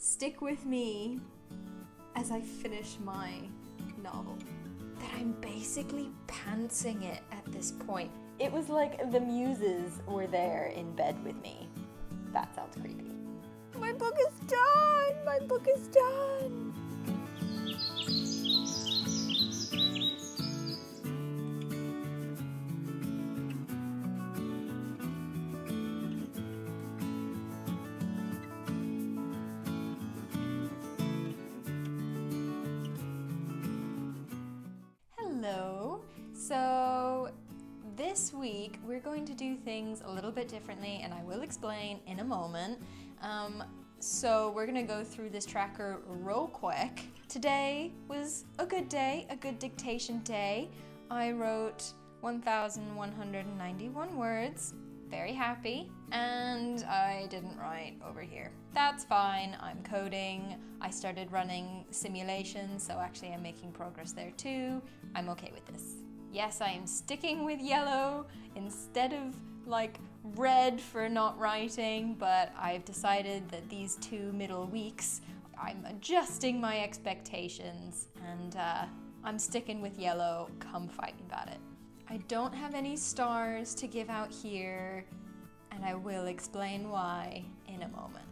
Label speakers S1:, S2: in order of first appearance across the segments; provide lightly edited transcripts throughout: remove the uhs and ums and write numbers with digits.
S1: stick with me as I finish my novel. That I'm basically pantsing it at this point. It was like the muses were there in bed with me. That sounds creepy. My book is done! My book is done! Hello. So this week we're going to do things a little bit differently, and I will explain in a moment. So we're gonna go through this tracker real quick. Today was a good day, a good dictation day. I wrote 1,191 words, very happy, and I didn't write over here. That's fine, I'm coding. I started running simulations, so actually I'm making progress there too. I'm okay with this. Yes, I am sticking with yellow instead of like red for not writing, but I've decided that these 2 middle weeks, I'm adjusting my expectations and I'm sticking with yellow, come fight me about it. I don't have any stars to give out here, and I will explain why in a moment.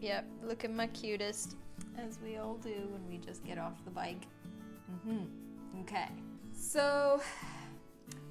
S1: Yeah, looking my cutest, as we all do when we just get off the bike. Okay, so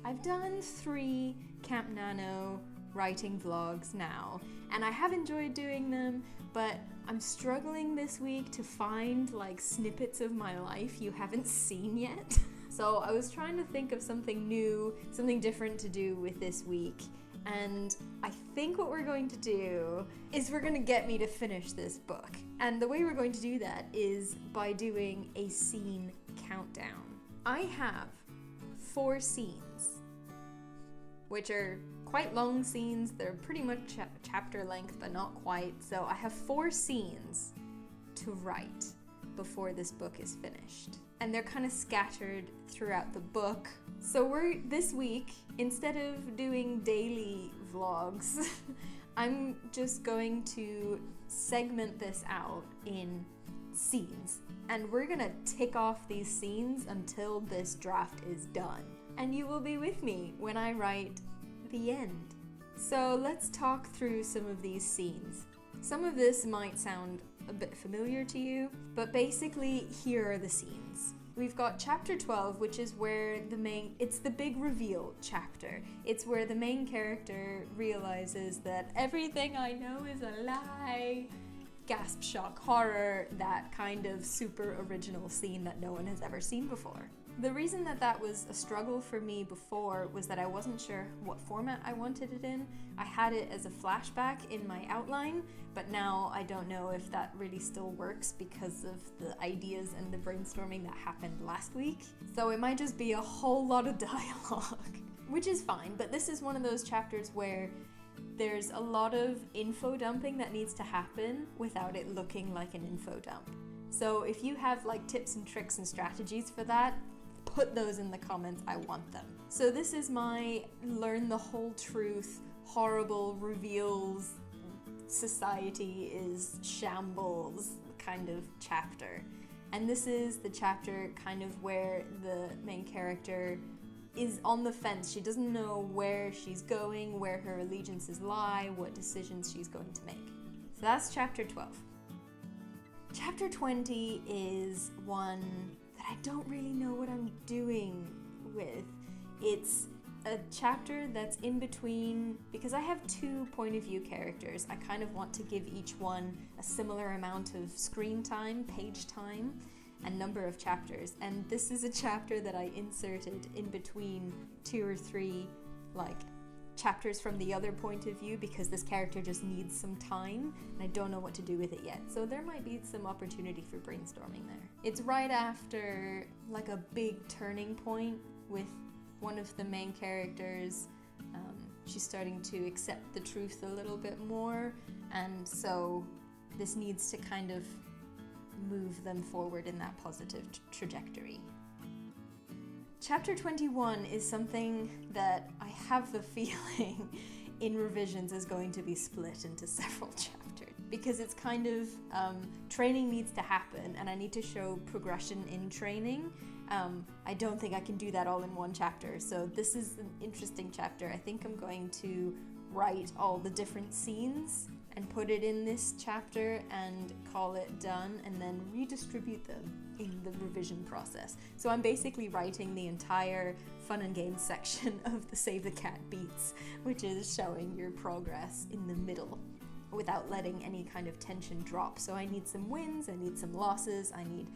S1: I've done 3 Camp Nano writing vlogs now, and I have enjoyed doing them, but I'm struggling this week to find like snippets of my life you haven't seen yet. So I was trying to think of something new, something different to do with this week, and I think what we're going to do is we're going to get me to finish this book. And the way we're going to do that is by doing a scene countdown. I have 4 scenes, which are quite long scenes. They're pretty much chapter length, but not quite. So I have 4 scenes to write before this book is finished. And they're kind of scattered throughout the book. So this week, instead of doing daily vlogs, I'm just going to segment this out in scenes. And we're gonna tick off these scenes until this draft is done. And you will be with me when I write the end. So let's talk through some of these scenes. Some of this might sound a bit familiar to you, but basically here are the scenes. We've got chapter 12, which is where it's the big reveal chapter. It's where the main character realizes that everything I know is a lie. Gasp, shock, horror, that kind of super original scene that no one has ever seen before. The reason that was a struggle for me before was that I wasn't sure what format I wanted it in. I had it as a flashback in my outline, but now I don't know if that really still works because of the ideas and the brainstorming that happened last week. So it might just be a whole lot of dialogue, which is fine, but this is one of those chapters where there's a lot of info dumping that needs to happen without it looking like an info dump. So if you have like tips and tricks and strategies for that, put those in the comments, I want them. So this is my learn the whole truth, horrible reveals, society is shambles kind of chapter. And this is the chapter kind of where the main character is on the fence. She doesn't know where she's going, where her allegiances lie, what decisions she's going to make. So that's chapter 12. Chapter 20 is one that I don't really know what I'm doing with. It's a chapter that's in between, because I have 2 point of view characters, I kind of want to give each one a similar amount of screen time, page time, and number of chapters. And this is a chapter that I inserted in between 2 or 3 like chapters from the other point of view, because this character just needs some time and I don't know what to do with it yet. So there might be some opportunity for brainstorming there. It's right after like a big turning point with one of the main characters. She's starting to accept the truth a little bit more, and so this needs to kind of move them forward in that positive trajectory. Chapter 21 is something that I have the feeling in revisions is going to be split into several chapters because it's kind of, training needs to happen and I need to show progression in training. I don't think I can do that all in one chapter, so this is an interesting chapter. I think I'm going to write all the different scenes and put it in this chapter and call it done, and then redistribute them in the revision process. So I'm basically writing the entire fun and games section of the Save the Cat beats, which is showing your progress in the middle without letting any kind of tension drop. So I need some wins, I need some losses, I need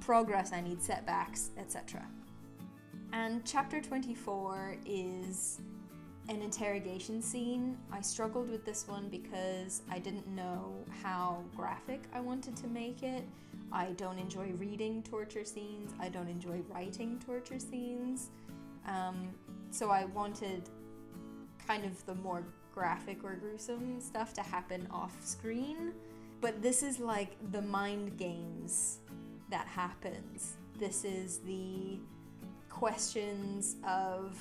S1: progress, I need setbacks, etc. And chapter 24 is an interrogation scene. I struggled with this one because I didn't know how graphic I wanted to make it. I don't enjoy reading torture scenes. I don't enjoy writing torture scenes. So I wanted kind of the more graphic or gruesome stuff to happen off screen. But this is like the mind games that happens. This is the questions of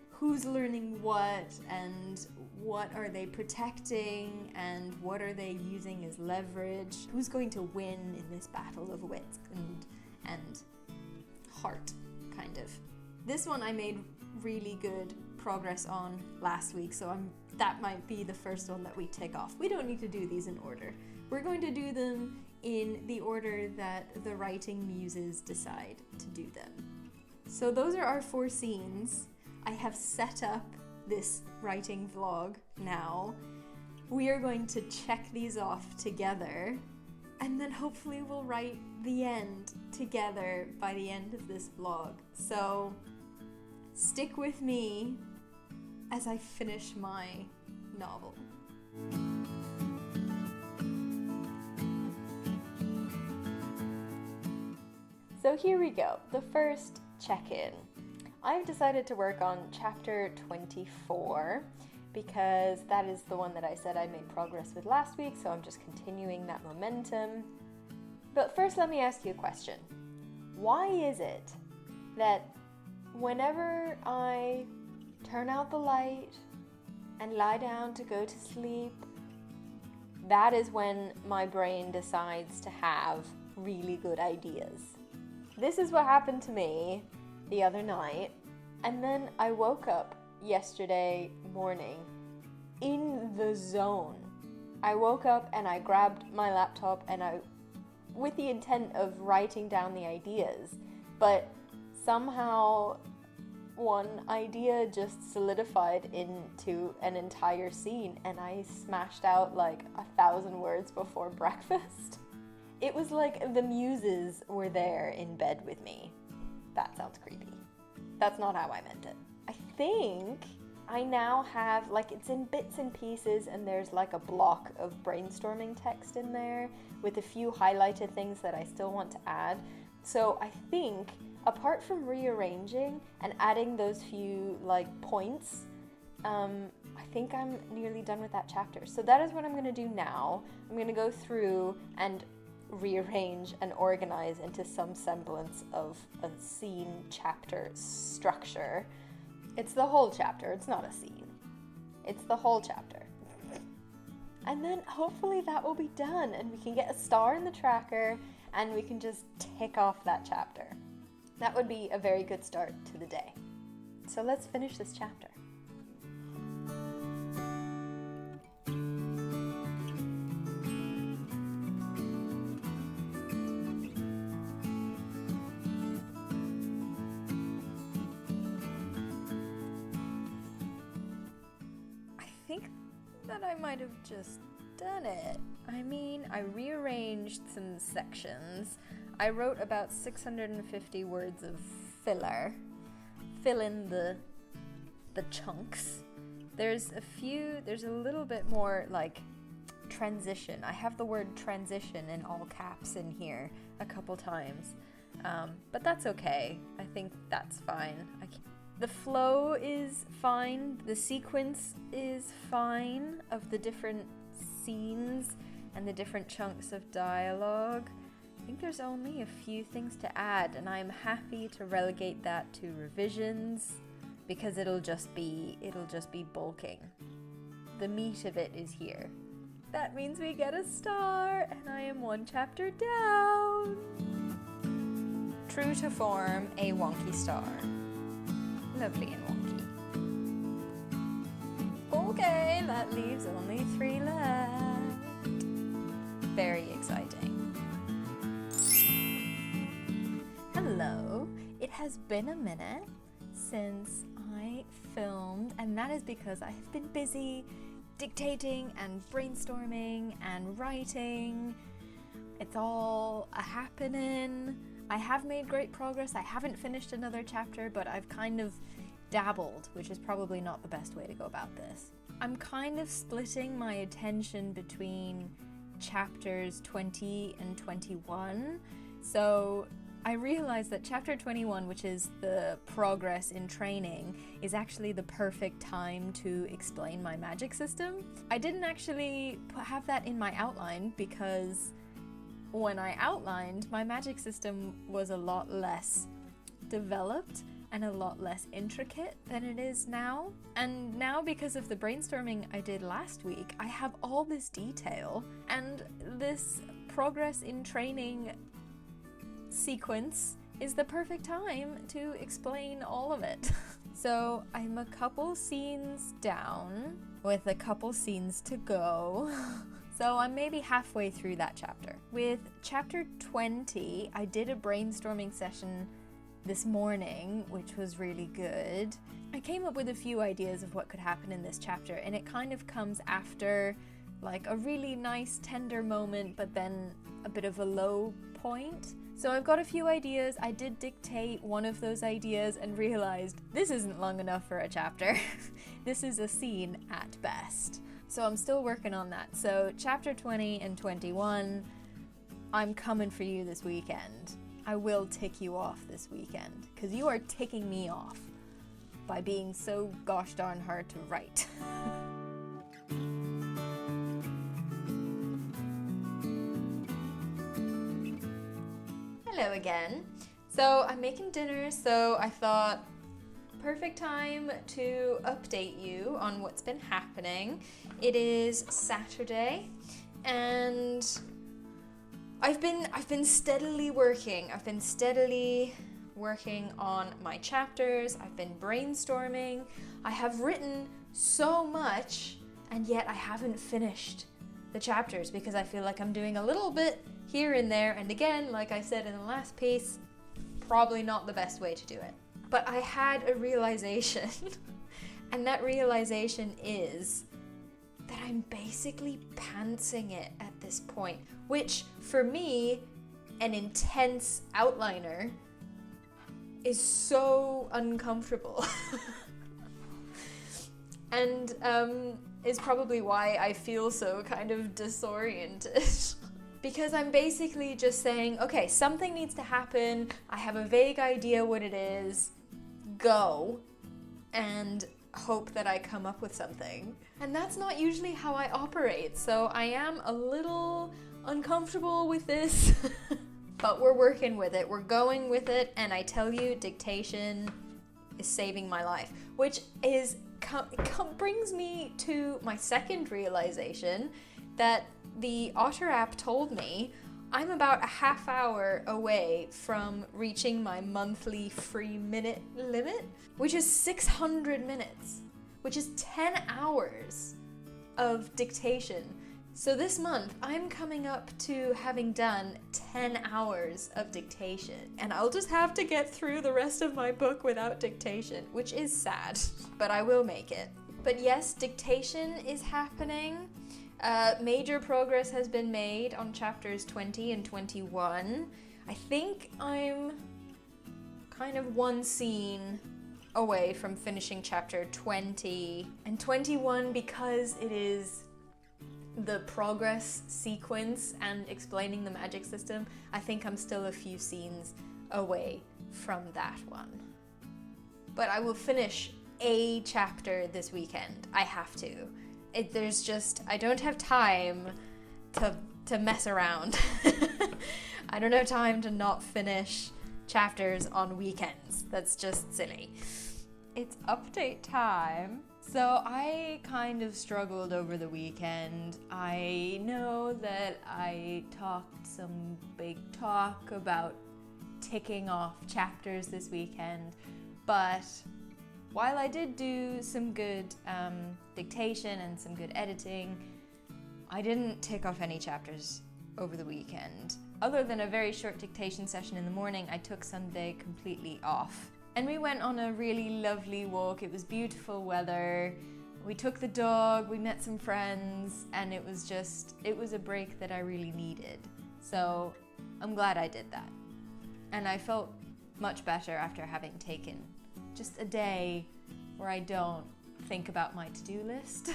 S1: who's learning what, and what are they protecting, and what are they using as leverage? Who's going to win in this battle of wits and heart, kind of. This one I made really good progress on last week, so that might be the first one that we tick off. We don't need to do these in order. We're going to do them in the order that the writing muses decide to do them. So those are our 4 scenes. I have set up this writing vlog now. We are going to check these off together, and then hopefully we'll write the end together by the end of this vlog. So stick with me as I finish my novel. So here we go, the first check-in. I've decided to work on chapter 24 because that is the one that I said I made progress with last week, so I'm just continuing that momentum. But first, let me ask you a question. Why is it that whenever I turn out the light and lie down to go to sleep, that is when my brain decides to have really good ideas? This is what happened to me the other night, and then I woke up yesterday morning in the zone. I woke up and I grabbed my laptop and with the intent of writing down the ideas, but somehow one idea just solidified into an entire scene and I smashed out like 1,000 words before breakfast. It was like the muses were there in bed with me. That sounds creepy. That's not how I meant it. I think I now have, like, it's in bits and pieces and there's like a block of brainstorming text in there with a few highlighted things that I still want to add. So I think, apart from rearranging and adding those few like points, I think I'm nearly done with that chapter. So that is what I'm gonna do now. I'm gonna go through and rearrange and organize into some semblance of a scene chapter structure. It's the whole chapter, it's not a scene. It's the whole chapter. And then hopefully that will be done and we can get a star in the tracker and we can just tick off that chapter. That would be a very good start to the day. So let's finish this chapter. That I might have just done it. I mean, I rearranged some sections. I wrote about 650 words of filler. Fill in the chunks. There's a little bit more like transition. I have the word transition in all caps in here a couple times. But that's okay. I think that's fine. The flow is fine, the sequence is fine of the different scenes and the different chunks of dialogue. I think there's only a few things to add and I'm happy to relegate that to revisions because it'll just be bulking. The meat of it is here. That means we get a star, and I am 1 chapter down. True to form, a wonky star. Lovely and wonky. Okay, that leaves only 3 left. Very exciting. Hello. It has been a minute since I filmed, and that is because I have been busy dictating and brainstorming and writing. It's all a happening. I have made great progress. I haven't finished another chapter, but I've kind of dabbled, which is probably not the best way to go about this. I'm kind of splitting my attention between chapters 20 and 21. So I realized that chapter 21, which is the progress in training, is actually the perfect time to explain my magic system. I didn't actually have that in my outline because when I outlined, my magic system was a lot less developed and a lot less intricate than it is now. And now, because of the brainstorming I did last week, I have all this detail, and this progress in training sequence is the perfect time to explain all of it. So I'm a couple scenes down with a couple scenes to go. So I'm maybe halfway through that chapter. With chapter 20, I did a brainstorming session this morning, which was really good. I came up with a few ideas of what could happen in this chapter, and it kind of comes after like a really nice tender moment, but then a bit of a low point. So I've got a few ideas. I did dictate one of those ideas and realized this isn't long enough for a chapter. This is a scene at best. So I'm still working on that. So chapter 20 and 21, I'm coming for you this weekend. I will tick you off this weekend, because you are ticking me off by being so gosh darn hard to write. Hello again. So I'm making dinner, so I thought perfect time to update you on what's been happening. It is Saturday, and I've been steadily working. I've been steadily working on my chapters. I've been brainstorming. I have written so much, and yet I haven't finished the chapters because I feel like I'm doing a little bit here and there. And again, like I said in the last piece, probably not the best way to do it. But I had a realization, and that realization is that I'm basically pantsing it at this point, which for me, an intense outliner, is so uncomfortable. And is probably why I feel so kind of disoriented. Because I'm basically just saying, okay, something needs to happen, I have a vague idea what it is, go, and hope that I come up with something. And that's not usually how I operate, so I am a little uncomfortable with this. But we're working with it, we're going with it, and I tell you, dictation is saving my life. Which is brings me to my second realization, that the Otter app told me I'm about a half hour away from reaching my monthly free minute limit, which is 600 minutes, which is 10 hours of dictation. So this month, I'm coming up to having done 10 hours of dictation, and I'll just have to get through the rest of my book without dictation, which is sad, but I will make it. But yes, dictation is happening. Major progress has been made on chapters 20 and 21. I think I'm kind of one scene away from finishing chapter 20 and 21, because it is the progress sequence and explaining the magic system. I think I'm still a few scenes away from that one. But I will finish a chapter this weekend. I have to. I don't have time to mess around. I don't have time to not finish chapters on weekends. That's just silly. it's update time. So I kind of struggled over the weekend. I know that I talked some big talk about ticking off chapters this weekend, but while I did do some good dictation and some good editing, I didn't tick off any chapters over the weekend. Other than a very short dictation session in the morning, I took Sunday completely off. And we went on a really lovely walk. It was beautiful weather. We took the dog, we met some friends, and it was a break that I really needed. So I'm glad I did that. And I felt much better after having taken just a day where I don't think about my to-do list.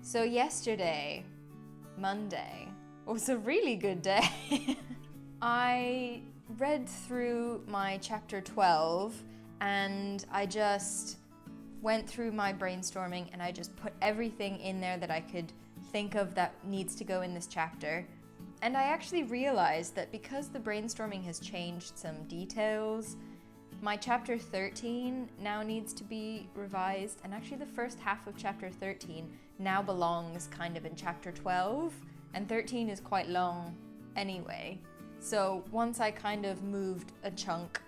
S1: So yesterday, Monday, was a really good day. I read through my chapter 12 and I just went through my brainstorming and I just put everything in there that I could think of that needs to go in this chapter. And I actually realized that because the brainstorming has changed some details, my chapter 13 now needs to be revised, and actually the first half of chapter 13 now belongs kind of in chapter 12, and 13 is quite long anyway. So once I kind of moved a chunk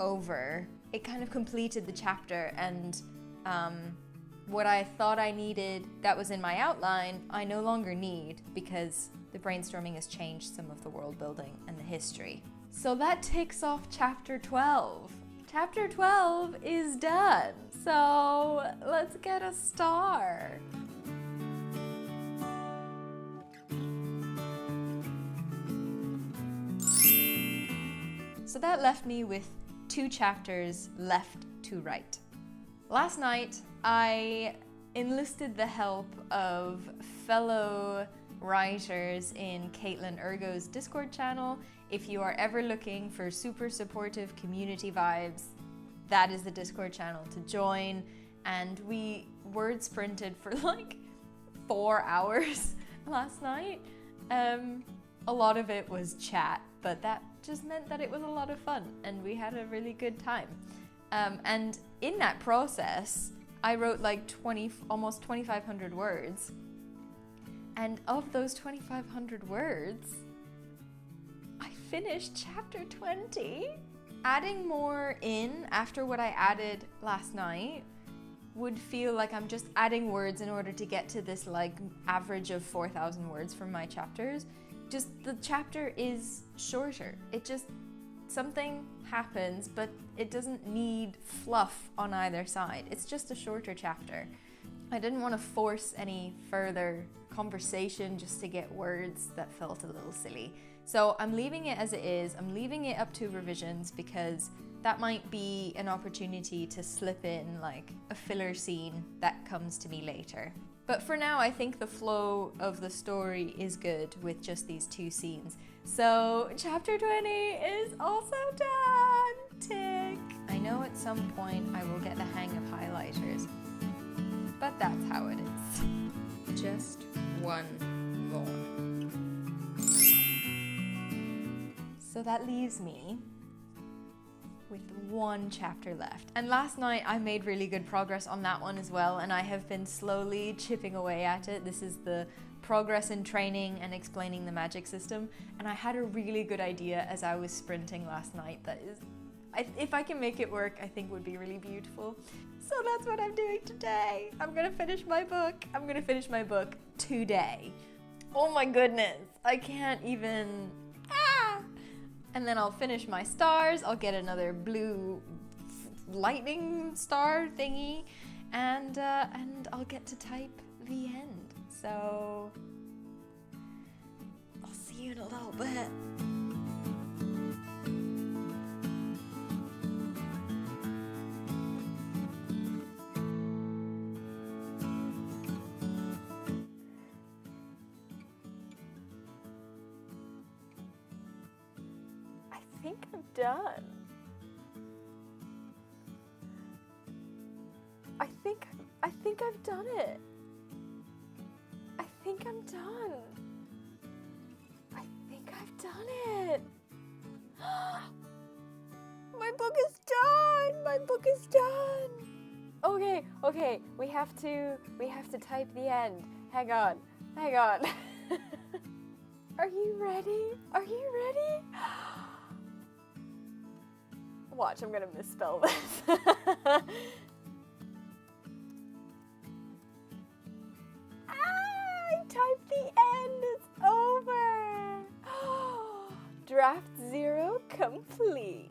S1: over, it kind of completed the chapter, and what I thought I needed that was in my outline, I no longer need because the brainstorming has changed some of the world building and the history. So that ticks off chapter 12. Chapter 12 is done. So let's get a star. So that left me with 2 chapters left to write. Last night, I enlisted the help of fellow writers in Caitlin Ergo's Discord channel. If you are ever looking for super supportive community vibes, that is the Discord channel to join. And we word sprinted for like 4 hours last night. A lot of it was chat, but that just meant that it was a lot of fun and we had a really good time. And in that process, I wrote like almost 2,500 words. And of those 2,500 words, I finished chapter 20. Adding more in after what I added last night would feel like I'm just adding words in order to get to this like average of 4,000 words from my chapters. Just the chapter is shorter. Something happens, but it doesn't need fluff on either side. It's just a shorter chapter. I didn't want to force any further conversation just to get words that felt a little silly. So I'm leaving it as it is. I'm leaving it up to revisions because that might be an opportunity to slip in like a filler scene that comes to me later. But for now, I think the flow of the story is good with just these 2 scenes. So chapter 20 is also done. Tick. I know at some point I will get the hang of highlighters, but that's how it is. Just one more. So that leaves me with 1 chapter left. And last night I made really good progress on that one as well, and I have been slowly chipping away at it. This is the progress in training and explaining the magic system, and I had a really good idea as I was sprinting last night that is, if I can make it work, I think would be really beautiful. So that's what I'm doing today. I'm gonna finish my book. I'm gonna finish my book today. Oh my goodness, I can't even, And then I'll finish my stars, I'll get another blue lightning star thingy, and I'll get to type the end. So I'll see you in a little bit. I think I'm done. I think I've done it. I think I'm done. I think I've done it. My book is done. My book is done.
S2: Okay, we have to type the end. Hang on. Are you ready? Watch, I'm gonna misspell this. I typed the end, it's over. Draft 0 complete.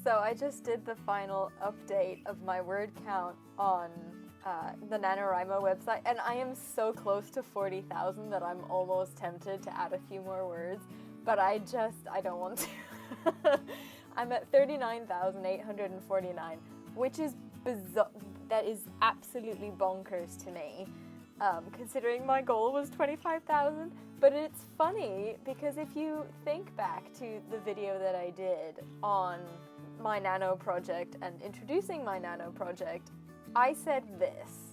S2: So I just did the final update of my word count on the NaNoWriMo website, and I am so close to 40,000 that I'm almost tempted to add a few more words, but I don't want to. I'm at 39,849, which is bizarre. That is absolutely bonkers to me, considering my goal was 25,000. But it's funny because if you think back to the video that I did on my nano project and introducing my nano project, I said this: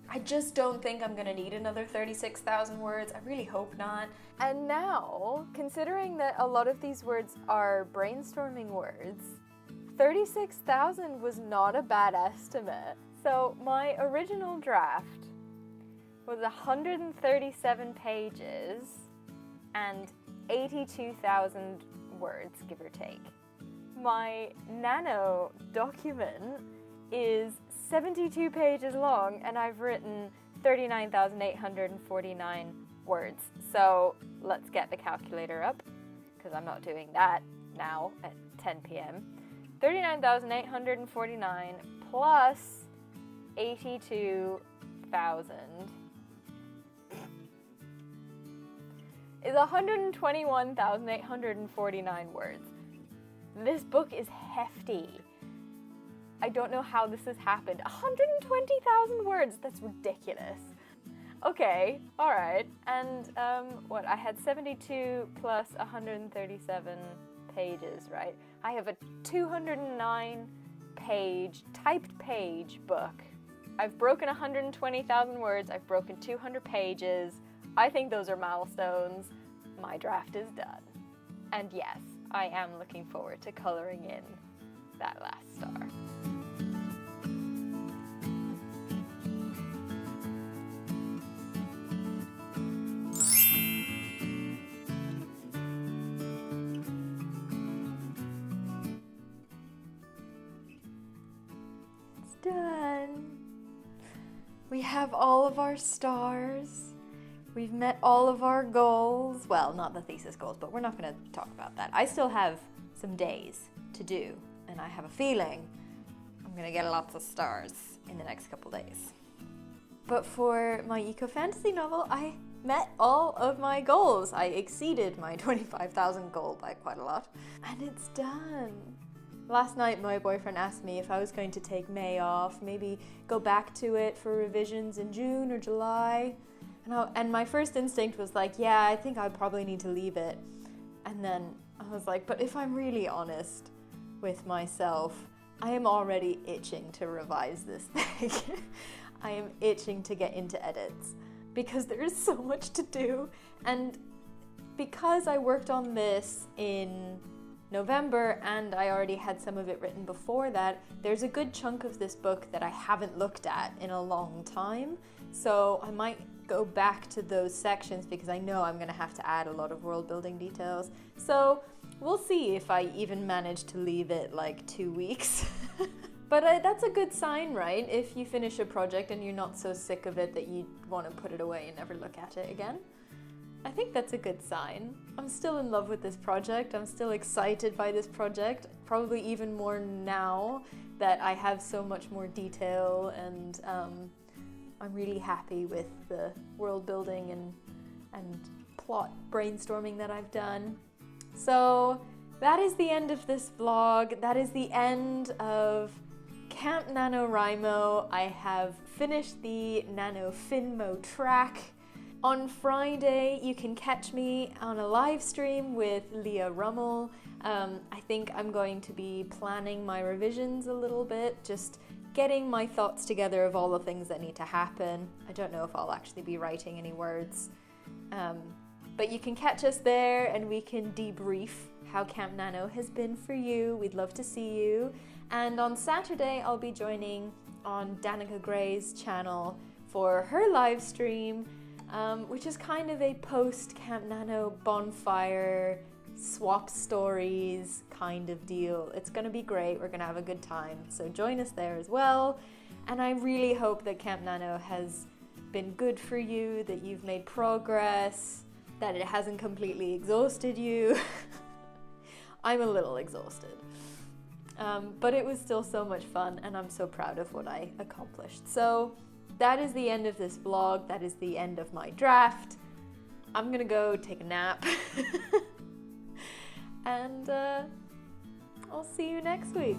S2: I just don't think I'm gonna need another 36,000 words. I really hope not. And now, considering that a lot of these words are brainstorming words, 36,000 was not a bad estimate. So my original draft was 137 pages and 82,000 words, give or take. My nano document is 72 pages long, and I've written 39,849 words. So let's get the calculator up, because I'm not doing that now at 10 p.m. 39,849 plus 82,000 is 121,849 words. This book is hefty. I don't know how this has happened. 120,000 words, that's ridiculous. Okay, alright, and what, I had 72 plus 137 pages, right? I have a 209 page, typed page book. I've broken 120,000 words, I've broken 200 pages. I think those are milestones. My draft is done. And yes, I am looking forward to coloring in that last star. It's done. We have all of our stars. We've met all of our goals. Well, not the thesis goals, but we're not going to talk about that. I still have some days to do, and I have a feeling I'm going to get lots of stars in the next couple days. But for my eco-fantasy novel, I met all of my goals. I exceeded my 25,000 goal by quite a lot, and it's done. Last night, my boyfriend asked me if I was going to take May off, maybe go back to it for revisions in June or July. And my first instinct was like, yeah, I think I probably need to leave it. And then I was like, but if I'm really honest with myself, I am already itching to revise this thing. I am itching to get into edits because there is so much to do. And because I worked on this in November and I already had some of it written before that, there's a good chunk of this book that I haven't looked at in a long time. So I might go back to those sections because I know I'm going to have to add a lot of world building details. So we'll see if I even manage to leave it like 2 weeks. But that's a good sign, right? If you finish a project and you're not so sick of it that you want to put it away and never look at it again. I think that's a good sign. I'm still in love with this project. I'm still excited by this project, probably even more now that I have so much more detail, and I'm really happy with the world building and plot brainstorming that I've done. So that is the end of this vlog. That is the end of Camp NaNoWriMo. I have finished the NaNoFinmo track. On Friday, you can catch me on a live stream with Leah Rummel. I think I'm going to be planning my revisions a little bit, just getting my thoughts together of all the things that need to happen. I don't know if I'll actually be writing any words. But you can catch us there and we can debrief how Camp Nano has been for you. We'd love to see you. And on Saturday, I'll be joining on Danica Gray's channel for her live stream, which is kind of a post Camp Nano bonfire swap stories kind of deal. It's gonna be great. We're gonna have a good time. So join us there as well. And I really hope that Camp Nano has been good for you, that you've made progress, that it hasn't completely exhausted you. I'm a little exhausted. But it was still so much fun, and I'm so proud of what I accomplished. So that is the end of this vlog. That is the end of my draft. I'm gonna go take a nap. And I'll see you next week.